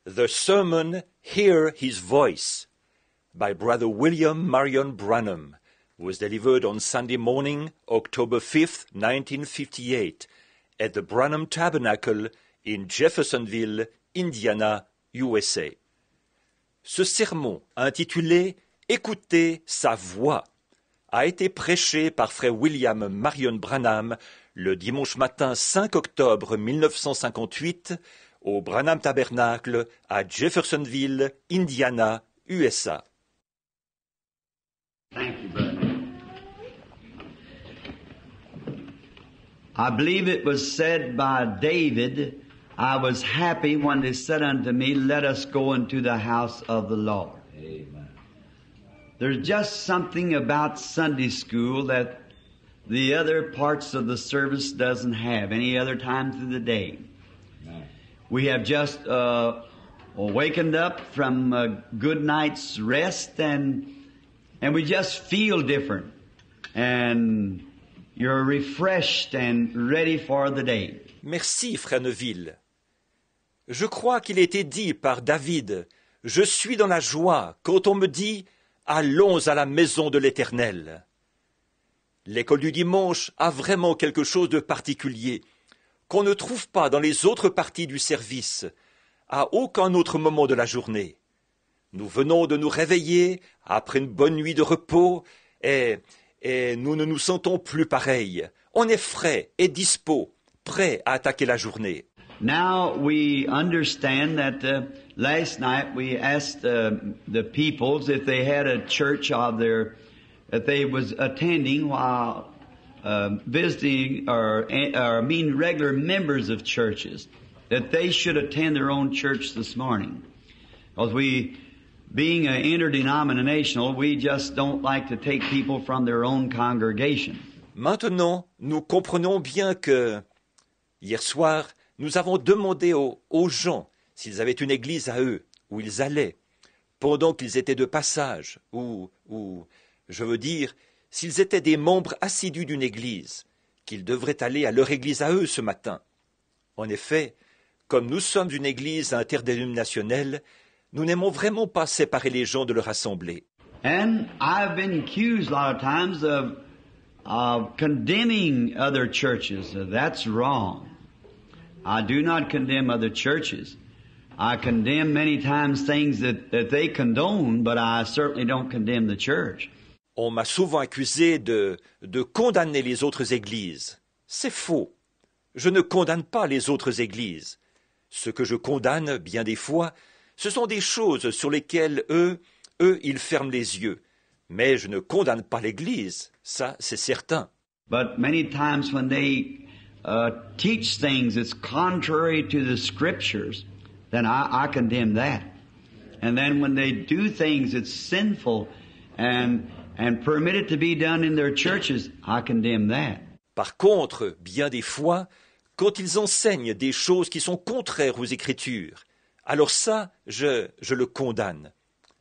The sermon Hear His Voice by Brother William Marion Branham was delivered on Sunday morning, October 5th, 1958, at the Branham Tabernacle in Jeffersonville, Indiana, USA. Ce sermon, intitulé « Écoutez sa voix », a été prêché par frère William Marion Branham le dimanche matin 5 octobre 1958 au Branham Tabernacle à Jeffersonville, Indiana, USA. Thank you, brother. I believe it was said by David, I was happy when they said unto me, let us go into the house of the Lord. Amen. There's just something about Sunday school that the other parts of the service doesn't have any other time through the day. Amen. We have just wakened up from a good night's rest and we just feel different. And you're refreshed and ready for the day. Merci, frère Neville. Je crois qu'il a été dit par David, « Je suis dans la joie quand on me dit « Allons à la maison de l'Éternel ». L'école du dimanche a vraiment quelque chose de particulier qu'on ne trouve pas dans les autres parties du service, à aucun autre moment de la journée. Nous venons de nous réveiller après une bonne nuit de repos et nous ne nous sentons plus pareils. On est frais et dispos, prêts à attaquer la journée. Now we understand that last night we asked the peoples if they had a church of their that they was attending while visiting or being regular members of churches, that they should attend their own church this morning. Because we, being interdenominational, we just don't like to take people from their own congregation. Maintenant, nous comprenons bien que hier soir, nous avons demandé aux gens s'ils avaient une église à eux, où ils allaient, pendant qu'ils étaient de passage, ou je veux dire, s'ils étaient des membres assidus d'une église, qu'ils devraient aller à leur église à eux ce matin. En effet, comme nous sommes une église interdénominationnelle, nous n'aimons vraiment pas séparer les gens de leur assemblée. And I've been accused a lot of times of condemning other churches. That's wrong. I do not condemn other churches. I condemn many times things that they condone, but I certainly don't condemn the church. On m'a souvent accusé de condamner les autres églises. C'est faux. Je ne condamne pas les autres églises. Ce que je condamne, bien des fois, ce sont des choses sur lesquelles eux, ils ferment les yeux. Mais je ne condamne pas l'Église, ça c'est certain. But many times when they teach things that's contrary to the Scriptures, then I condemn that. And then when they do things that's sinful and permit it to be done in their churches, I condemn that. Par contre, bien des fois, quand ils enseignent des choses qui sont contraires aux Écritures, alors ça, je le condamne.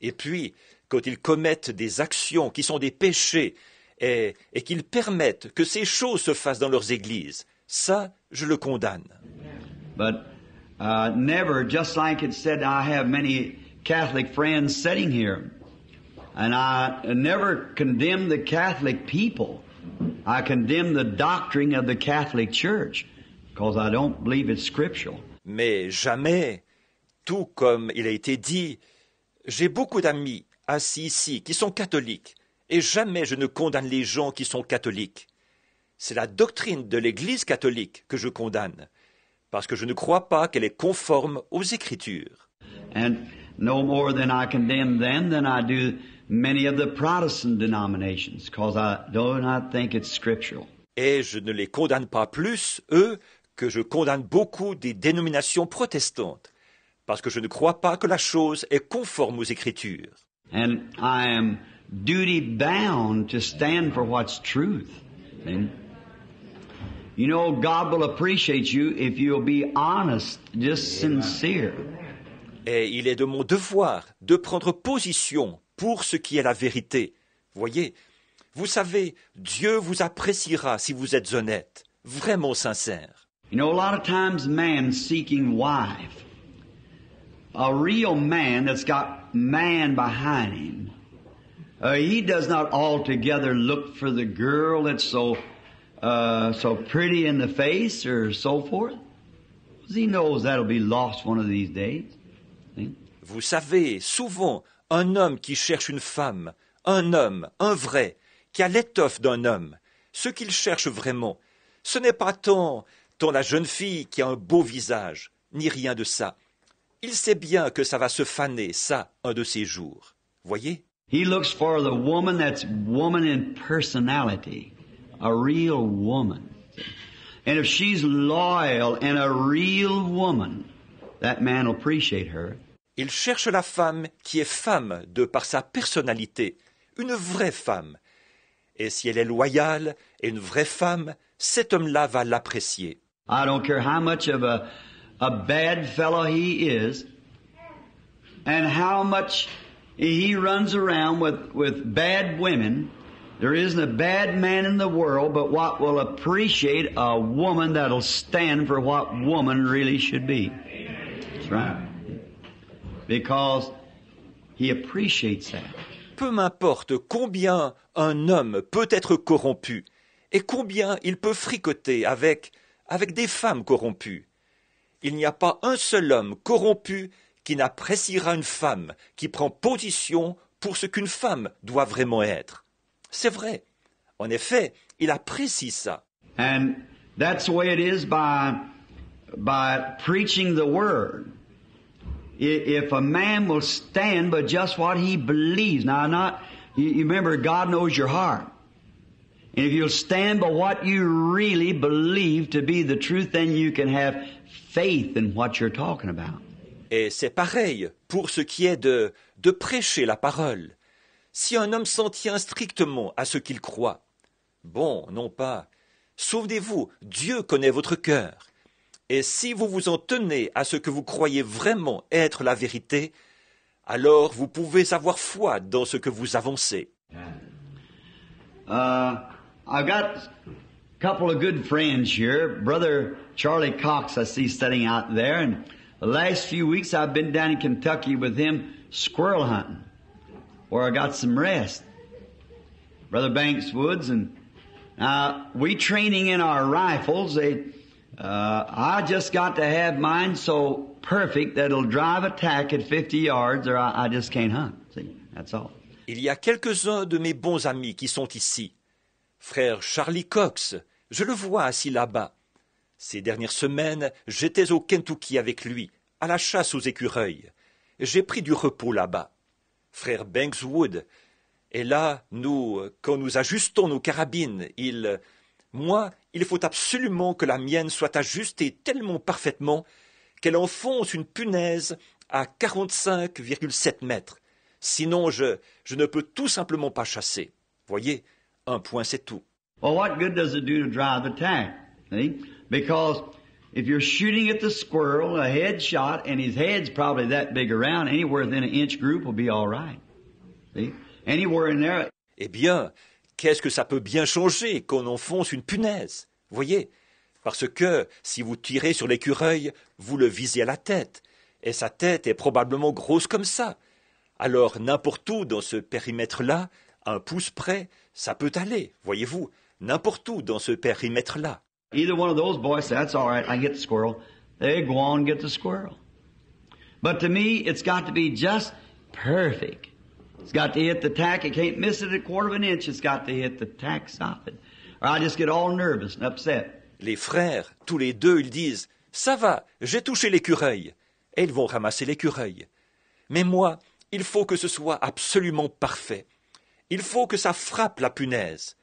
Et puis, quand ils commettent des actions qui sont des péchés et qu'ils permettent que ces choses se fassent dans leurs églises, ça, je le condamne. But never, just like it said, I have many Catholic friends sitting here, and I never condemn the Catholic people. I condemn the doctrine of the Catholic Church, because I don't believe it's scriptural. Mais jamais, tout comme il a été dit, j'ai beaucoup d'amis assis ici qui sont catholiques, et jamais je ne condamne les gens qui sont catholiques. C'est la doctrine de l'Église catholique que je condamne, parce que je ne crois pas qu'elle est conforme aux Écritures. And no more than I condemn them than I do many of the Protestant denominations, because I do not think it's scriptural. Et je ne les condamne pas plus, eux, que je condamne beaucoup des dénominations protestantes, parce que je ne crois pas que la chose est conforme aux Écritures. And I am duty bound to stand for what's truth. And you know, God will appreciate you if you'll be honest, just sincere. Et il est de mon devoir de prendre position pour ce qui est la vérité. Voyez, vous savez, Dieu vous appréciera si vous êtes honnête, vraiment sincère. You know, a lot of times man seeking wife a real man that's got man behind him, he does not altogether look for the girl that's so pretty in the face or so forth. He knows that'll be lost one of these days. See? Vous savez, souvent, un homme qui cherche une femme, un homme, un vrai, qui a l'étoffe d'un homme, ce qu'il cherche vraiment, ce n'est pas tant la jeune fille qui a un beau visage, ni rien de ça. Il sait bien que ça va se faner, ça, un de ces jours. Voyez? He looks for the woman that's woman in personality, a real woman. And if she's loyal and a real woman, that man will appreciate her. Il cherche la femme qui est femme de par sa personnalité, une vraie femme. Et si elle est loyale et une vraie femme, cet homme-là va l'apprécier. I don't care how much of a bad fellow he is, and how much he runs around with bad women. There isn't a bad man in the world but what will appreciate a woman that'll stand for what woman really should be. That's right. Because he appreciates that. Peu m'importe combien un homme peut être corrompu et combien il peut fricoter avec des femmes corrompues. Il n'y a pas un seul homme corrompu qui n'appréciera une femme qui prend position pour ce qu'une femme doit vraiment être. C'est vrai. En effet, il apprécie ça. And that's the way it is by preaching the word. If a man will stand by just what he believes, you remember God knows your heart. And if you'll stand by what you really believe to be the truth, then you can have faith in what you're talking about. Et c'est pareil pour ce qui est de prêcher la parole. Si un homme s'en tient strictement à ce qu'il croit, bon, non pas. Souvenez-vous, Dieu connaît votre cœur. Et si vous vous en tenez à ce que vous croyez vraiment être la vérité, alors vous pouvez avoir foi dans ce que vous avancez. I've got a couple of good friends here. Brother Charlie Cox, I see sitting out there. And the last few weeks I've been down in Kentucky with him squirrel hunting, where I got some rest. Brother Banks Woods, and we training in our rifles. I just got to have mine so perfect that it'll drive a tack at 50 yards or I just can't hunt. See, that's all. Il y a quelques-uns de mes bons amis qui sont ici. Frère Charlie Cox, je le vois assis là-bas. Ces dernières semaines, j'étais au Kentucky avec lui, à la chasse aux écureuils. J'ai pris du repos là-bas. Frère Bankswood, et là, quand nous ajustons nos carabines, il faut absolument que la mienne soit ajustée tellement parfaitement qu'elle enfonce une punaise à 45,7 mètres. Sinon, je ne peux tout simplement pas chasser. Voyez, un point c'est tout. Well, what good does it do to drive the tack? See? Because if you're shooting at the squirrel, a head shot, and his head's probably that big around, anywhere within an inch group will be all right. See? Anywhere in there. Eh bien, qu'est-ce que ça peut bien changer qu'on enfonce une punaise? Voyez? Parce que si vous tirez sur l'écureuil, vous le visez à la tête. Et sa tête est probablement grosse comme ça. Alors, n'importe où dans ce périmètre-là, un pouce près, ça peut aller, voyez-vous, n'importe où dans ce périmètre-là. Either one of those boys say, that's all right, I get the squirrel. They go on and get the squirrel. But to me, it's got to be just perfect. It's got to hit the tack. It can't miss it a quarter of an inch. It's got to hit the tack solid. Or I just get all nervous and upset. Les frères, tous les deux, ils disent, ça va, j'ai touché l'écureuil. Et ils vont ramasser l'écureuil. Mais moi, il faut que ce soit absolument parfait. Il faut que ça frappe la punaise.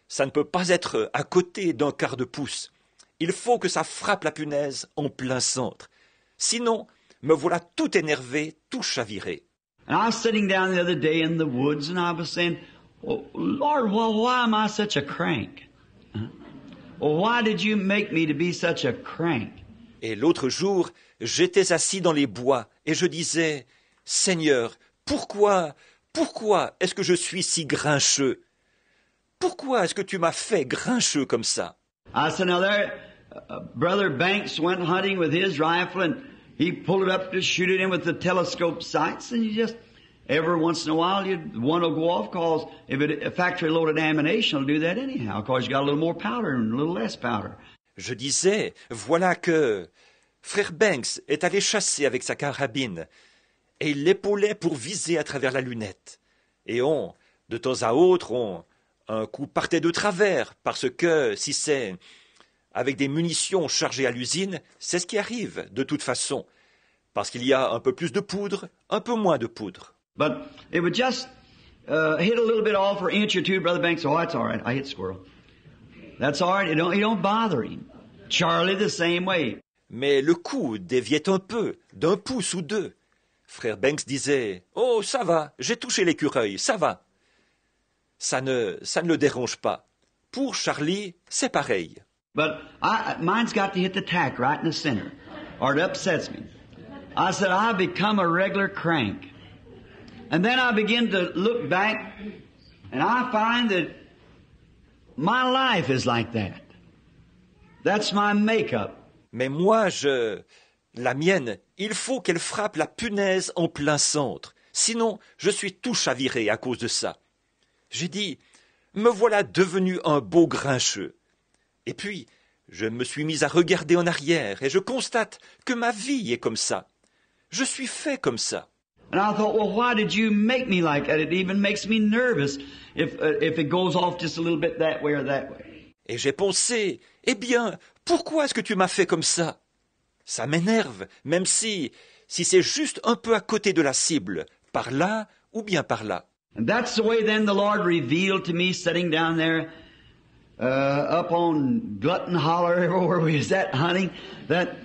Ça ne peut pas être à côté d'un quart de pouce. Il faut que ça frappe la punaise en plein centre. Sinon, me voilà tout énervé, tout chaviré. And I was sitting down the other day in the woods and I was saying, oh, Lord, well, why am I such a crank? Well, why did you make me to be such a crank? Et l'autre jour, j'étais assis dans les bois et je disais, Seigneur, pourquoi est-ce que je suis si grincheux? Pourquoi est-ce que tu m'as fait grincheux comme ça? I said, now there, Brother Banks went hunting with his rifle and he pulled it up to shoot it in with the telescope sights, and you just, every once in a while, one will go off, cause if a factory loaded ammunition will do that anyhow, cause you got a little more powder and a little less powder. Je disais, voilà que Frère Banks est allé chasser avec sa carabine, et il l'épaulait pour viser à travers la lunette. Et de temps à autre, un coup partait de travers, parce que si c'est avec des munitions chargées à l'usine, c'est ce qui arrive de toute façon, parce qu'il y a un peu plus de poudre, un peu moins de poudre. But it would just hit a little bit off for an inch or two, Brother Banks. Oh, that's all right. I hit squirrel. That's all right. It don't bother him. Charlie the same way. Mais le coup déviait un peu, d'un pouce ou deux. Frère Banks disait « Oh, ça va, j'ai touché l'écureuil, ça va. » Ça ne le dérange pas. Pour Charlie, c'est pareil. But mine's got to hit the tack right in the center, or it upsets me. I said, I become a regular crank. And then I begin to look back, and I find that my life is like that. That's my makeup. Mais moi, la mienne, il faut qu'elle frappe la punaise en plein centre. Sinon, je suis tout chaviré à cause de ça. J'ai dit, me voilà devenu un beau grincheux. Et puis, je me suis mis à regarder en arrière et je constate que ma vie est comme ça. Je suis fait comme ça. And I thought, well, why did you make me like that? It even makes me nervous if it goes off just a little bit that way or that way. Et j'ai pensé, eh bien, pourquoi est-ce que tu m'as fait comme ça? Ça m'énerve, même si c'est juste un peu à côté de la cible, par là ou bien par là. And that's the way then the Lord revealed to me sitting down there up on Glutton Holler, where we was at hunting, that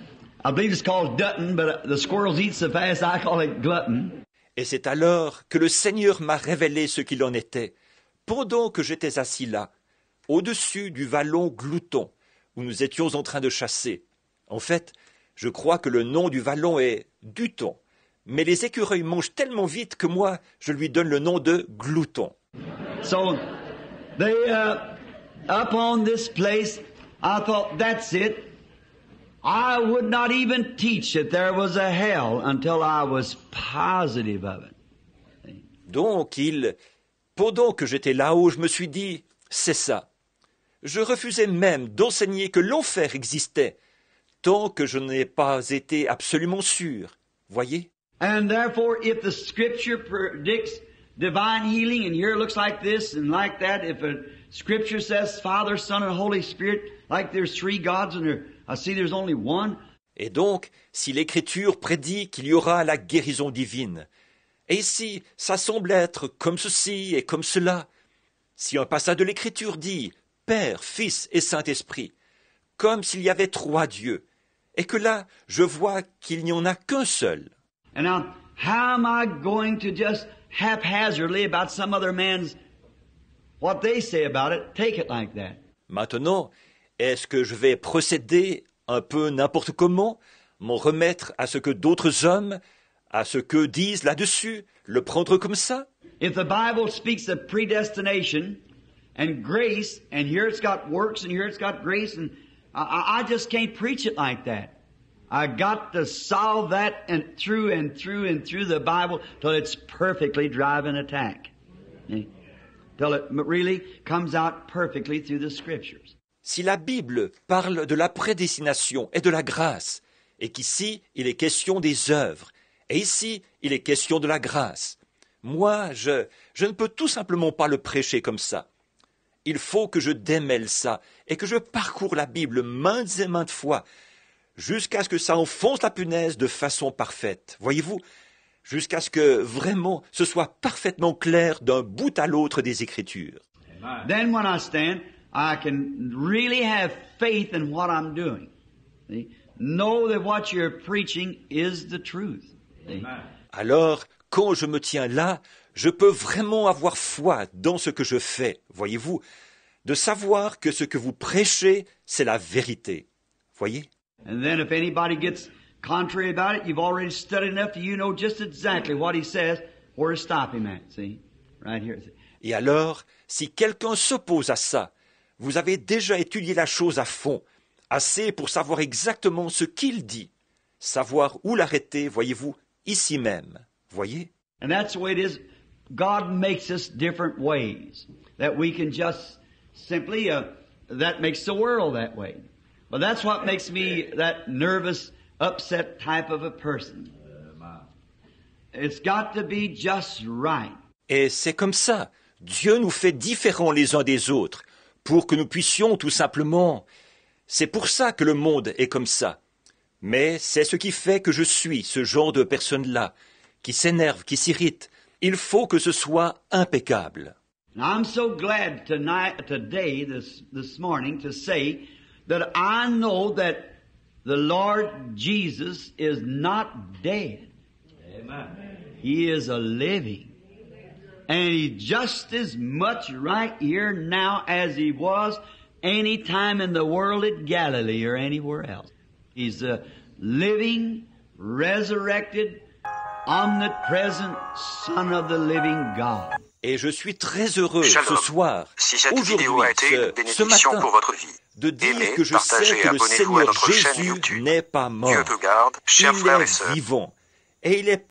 I believe it's called Dutton, but the squirrels eat so fast I call it Glutton. Et c'est alors que le Seigneur m'a révélé ce qu'il en était, pendant que j'étais assis là, au-dessus du vallon Glouton, où nous étions en train de chasser. En fait, je crois que le nom du vallon est Duton, mais les écureuils mangent tellement vite que moi, je lui donne le nom de Glouton. So, they, up on this place, I thought, that's it. I would not even teach that there was a hell until I was positive of it. Donc, pendant que j'étais là-haut, je me suis dit, c'est ça. Je refusais même d'enseigner que l'enfer existait, tant que je n'ai pas été absolument sûr. Voyez? And therefore, if the Scripture predicts divine healing, and here it looks like this and like that, if a Scripture says Father, Son, and Holy Spirit, like there's three gods, and I see there's only one. Et donc, si l'Écriture prédit qu'il y aura la guérison divine, et ici, ça semble être comme ceci et comme cela, si un passage de l'Écriture dit Père, Fils et Saint-Esprit, comme s'il y avait trois dieux, et que là, je vois qu'il n'y en a qu'un seul. And now, how am I going to just haphazardly about some other man's, what they say about it, take it like that? Maintenant, est-ce que je vais procéder un peu n'importe comment, m'en remettre à ce que d'autres hommes, à ce que disent là-dessus, le prendre comme ça? If the Bible speaks of predestination and grace, and here it's got works and here it's got grace, and I just can't preach it like that. I got to solve that and through the Bible till it's perfectly drive and attack. Till it really comes out perfectly through the Scriptures. Si la Bible parle de la prédestination et de la grâce, et qu'ici il est question des œuvres, et ici il est question de la grâce, moi je ne peux tout simplement pas le prêcher comme ça. Il faut que je démêle ça et que je parcours la Bible maintes et maintes fois jusqu'à ce que ça enfonce la punaise de façon parfaite. Voyez-vous, jusqu'à ce que vraiment ce soit parfaitement clair d'un bout à l'autre des Écritures. Then when I stand, I can really have faith in what I'm doing. See? Know that what you're preaching is the truth. See? Alors, quand je me tiens là, je peux vraiment avoir foi dans ce que je fais, voyez-vous, de savoir que ce que vous prêchez, c'est la vérité. Voyez? And then if anybody gets contrary about it, you've already studied enough that you know just exactly what he says, where to stop him at. See? Right here. Et alors, si quelqu'un s'oppose à ça, vous avez déjà étudié la chose à fond, assez pour savoir exactement ce qu'il dit. savoir où l'arrêter, voyez-vous, ici même. Voyez? And that's the way it is. God makes us different ways that we can just simply, that makes the world that way. But that's what makes me that nervous, upset type of a person. It's got to be just right. Et c'est comme ça. Dieu nous fait différents les uns des autres pour que nous puissions tout simplement... C'est pour ça que le monde est comme ça. Mais c'est ce qui fait que je suis ce genre de personne-là, qui s'énerve, qui s'irrite. Il faut que ce soit impeccable. And I'm so glad today, this morning, to say that I know that the Lord Jesus is not dead. Amen. He is a living. And He's just as much right here now as He was any time in the world at Galilee or anywhere else. He's a living, resurrected, omnipresent Son of the living God. Et je suis très heureux Shalom. ce soir, Si cette aujourd'hui, vidéo a été une ce bénédiction matin, pour votre vie, de dire aimez, que je sais partagez, que le abonnez-vous à Seigneur notre chaîne Jésus YouTube. n'est pas mort. Dieu te garde, chers Il frères et est sœurs. vivant. Et il est